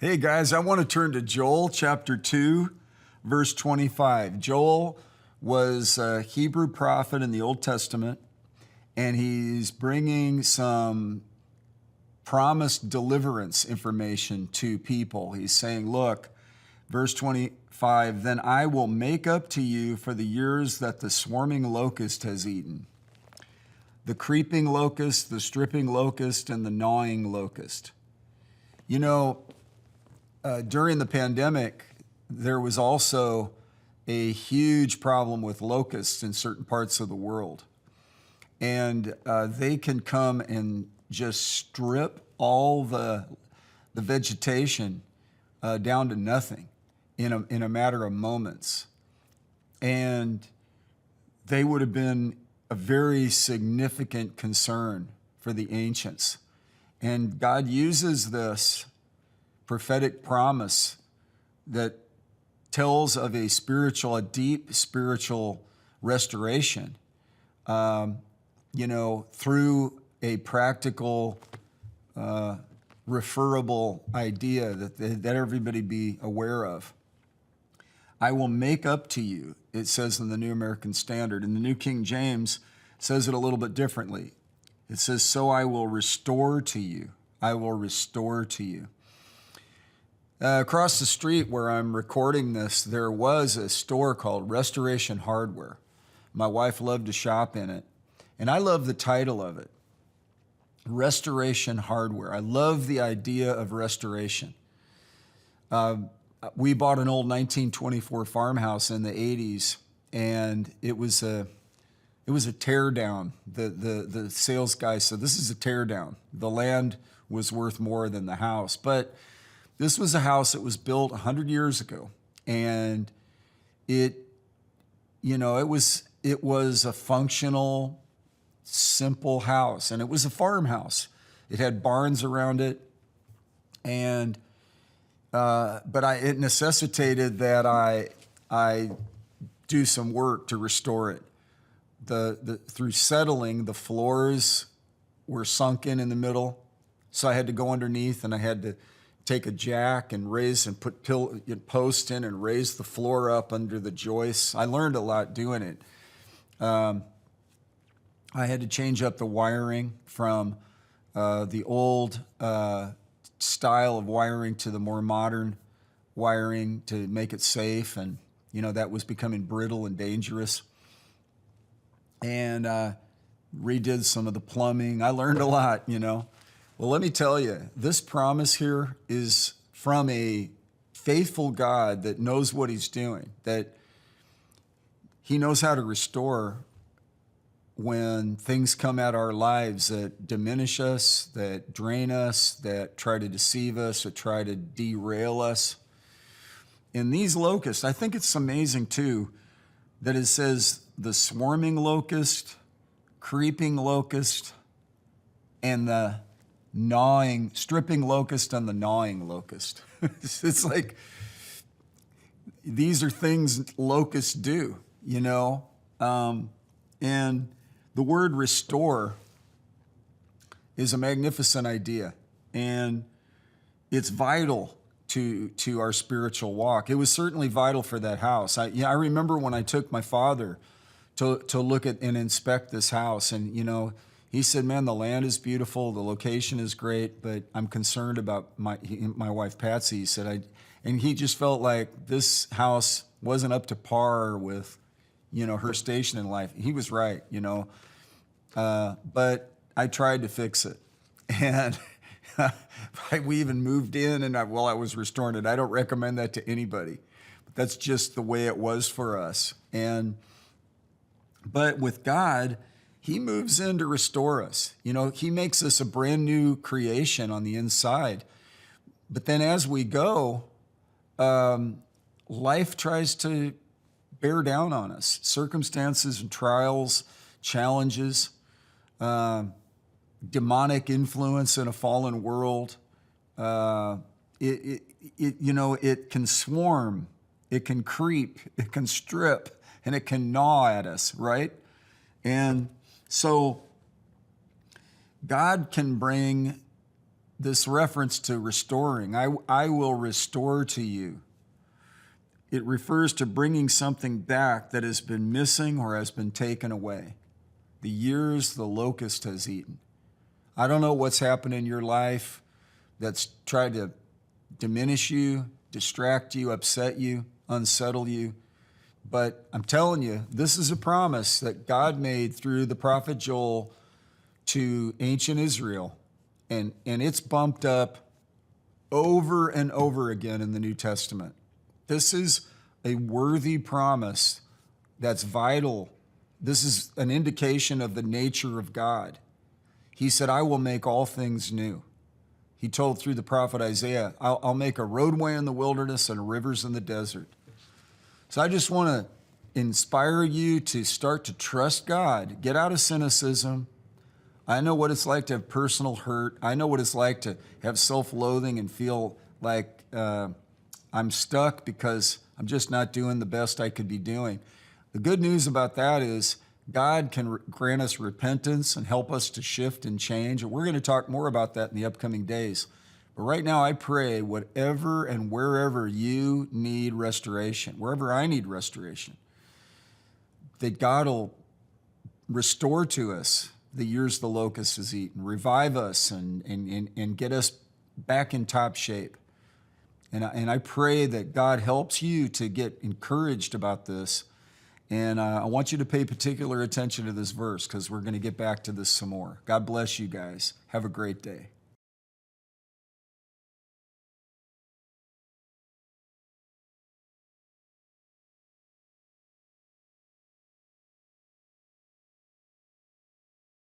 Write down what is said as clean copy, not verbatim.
Hey guys, I want to turn to Joel chapter 2, verse 25. Joel was a Hebrew prophet in the Old Testament, and he's bringing some promised deliverance information to people. He's saying, look, verse 25, then I will make up to you for the years that the swarming locust has eaten, the creeping locust, the stripping locust, and the gnawing locust. You know, during the pandemic, there was also a huge problem with locusts in certain parts of the world. And they can come and just strip all the vegetation down to nothing in a matter of moments. And they would have been a very significant concern for the ancients. And God uses this prophetic promise that tells of a deep spiritual restoration, through a practical, referable idea that everybody be aware of. I will make up to you, it says in the New American Standard. In the New King James, it says it a little bit differently. It says, so I will restore to you. I will restore to you. Across the street where I'm recording this, there was a store called Restoration Hardware. My wife loved to shop in it, and I love the title of it, Restoration Hardware. I love the idea of restoration. We bought an old 1924 farmhouse in the 80s, and it was a tear down. The sales guy said, this is a tear down. The land was worth more than the house, but this was a house that was built 100 years ago, and it was a functional, simple house, and it was a farmhouse. It had barns around it, and it necessitated that I do some work to restore it. Through settling, the floors were sunken in the middle, so I had to go underneath, and I had to take a jack and raise and put posts in and raise the floor up under the joists. I learned a lot doing it. I had to change up the wiring from the old style of wiring to the more modern wiring to make it safe, and that was becoming brittle and dangerous. And redid some of the plumbing. I learned a lot, Well, let me tell you, this promise here is from a faithful God that knows what he's doing, that he knows how to restore when things come at our lives that diminish us, that drain us, that try to deceive us, or try to derail us. In these locusts, I think it's amazing too, that it says the swarming locust, creeping locust, and the stripping locust and the gnawing locust. It's like, these are things locusts do, and the word restore is a magnificent idea, and it's vital to our spiritual walk. It was certainly vital for that house. I remember when I took my father to look at and inspect this house, and he said, man, the land is beautiful, the location is great, but I'm concerned about my wife, Patsy. He said, and he just felt like this house wasn't up to par with, her station in life. He was right, but I tried to fix it. And we even moved in, and while I was restoring it, I don't recommend that to anybody. But that's just the way it was for us. But with God, he moves in to restore us. He makes us a brand new creation on the inside. But then as we go, life tries to bear down on us. Circumstances and trials, challenges, demonic influence in a fallen world. It can swarm, it can creep, it can strip, and it can gnaw at us, right? And so God can bring this reference to restoring, I will restore to you. It refers to bringing something back that has been missing or has been taken away. The years the locust has eaten. I don't know what's happened in your life that's tried to diminish you, distract you, upset you, unsettle you. But I'm telling you, this is a promise that God made through the prophet Joel to ancient Israel. And it's bumped up over and over again in the New Testament. This is a worthy promise that's vital. This is an indication of the nature of God. He said, I will make all things new. He told through the prophet Isaiah, I'll make a roadway in the wilderness and rivers in the desert. So I just want to inspire you to start to trust God. Get out of cynicism. I know what it's like to have personal hurt. I know what it's like to have self-loathing and feel like I'm stuck because I'm just not doing the best I could be doing. The good news about that is God can grant us repentance and help us to shift and change. And we're going to talk more about that in the upcoming days. But right now, I pray whatever and wherever you need restoration, wherever I need restoration, that God will restore to us the years the locust has eaten, revive us and get us back in top shape. And I pray that God helps you to get encouraged about this. And I want you to pay particular attention to this verse because we're going to get back to this some more. God bless you guys. Have a great day.